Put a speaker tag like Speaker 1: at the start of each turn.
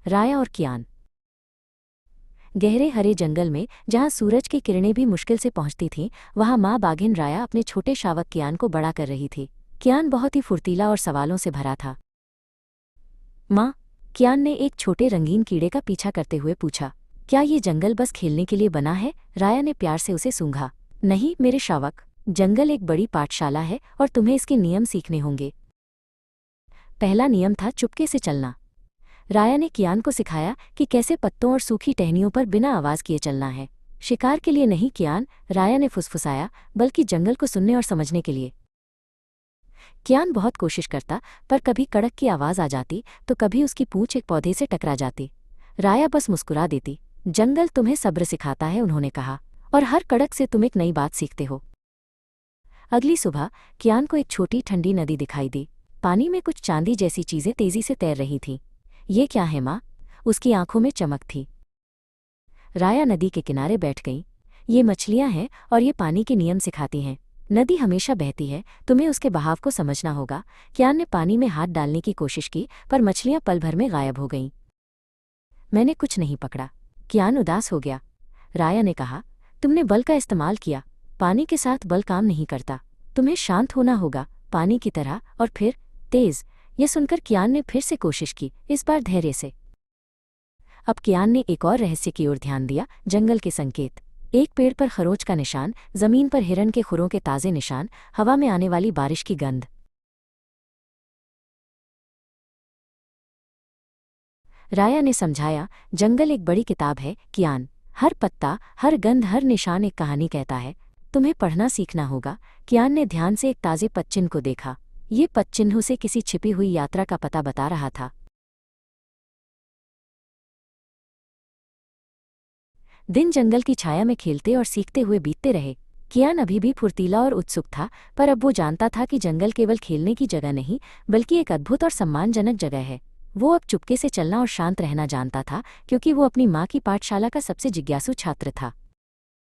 Speaker 1: राया और कियान। गहरे हरे जंगल में जहां सूरज की किरणें भी मुश्किल से पहुंचती थीं, वहां माँ बाघिन राया अपने छोटे शावक कियान को बड़ा कर रही थी। कियान बहुत ही फुर्तीला और सवालों से भरा था। माँ, कियान ने एक छोटे रंगीन कीड़े का पीछा करते हुए पूछा, क्या ये जंगल बस खेलने के लिए बना है? राया ने प्यार से उसे सूंघा। नहीं मेरे शावक, जंगल एक बड़ी पाठशाला है और तुम्हें इसके नियम सीखने होंगे। पहला नियम था चुपके से चलना। राया ने कियान को सिखाया कि कैसे पत्तों और सूखी टहनियों पर बिना आवाज किए चलना है। शिकार के लिए नहीं कियान, राया ने फुसफुसाया, बल्कि जंगल को सुनने और समझने के लिए। कियान बहुत कोशिश करता, पर कभी कड़क की आवाज आ जाती तो कभी उसकी पूंछ एक पौधे से टकरा जाती। राया बस मुस्कुरा देती। जंगल तुम्हें सब्र सिखाता है, उन्होंने कहा, और हर कड़क से तुम एक नई बात सीखते हो। अगली सुबह कियान को एक छोटी ठंडी नदी दिखाई दी। पानी में कुछ चांदी जैसी चीजें तेजी से तैर रही थीं। ये क्या है माँ? उसकी आंखों में चमक थी। राया नदी के किनारे बैठ गई। ये मछलियां हैं और ये पानी के नियम सिखाती हैं। नदी हमेशा बहती है, तुम्हें उसके बहाव को समझना होगा। कियान ने पानी में हाथ डालने की कोशिश की, पर मछलियां पल भर में गायब हो गईं। मैंने कुछ नहीं पकड़ा। कियान उदास हो गया। राया ने कहा, तुमने बल का इस्तेमाल किया। पानी के साथ बल काम नहीं करता। तुम्हें शांत होना होगा, पानी की तरह, और फिर तेज। यह सुनकर कियान ने फिर से कोशिश की, इस बार धैर्य से। अब कियान ने एक और रहस्य की ओर ध्यान दिया, जंगल के संकेत। एक पेड़ पर खरोच का निशान, जमीन पर हिरन के खुरों के ताजे निशान, हवा में आने वाली बारिश की गंध। राया ने समझाया, जंगल एक बड़ी किताब है कियान। हर पत्ता, हर गंध, हर निशान एक कहानी कहता है। तुम्हें पढ़ना सीखना होगा। कियान ने ध्यान से एक ताजे पतचिन्ह को देखा। ये पतचिन्ह उसे किसी छिपी हुई यात्रा का पता बता रहा था। दिन जंगल की छाया में खेलते और सीखते हुए बीतते रहे। कियान अभी भी फुर्तीला और उत्सुक था, पर अब वो जानता था कि जंगल केवल खेलने की जगह नहीं, बल्कि एक अद्भुत और सम्मानजनक जगह है। वो अब चुपके से चलना और शांत रहना जानता था, क्योंकि वो अपनी माँ की पाठशाला का सबसे जिज्ञासु छात्र था।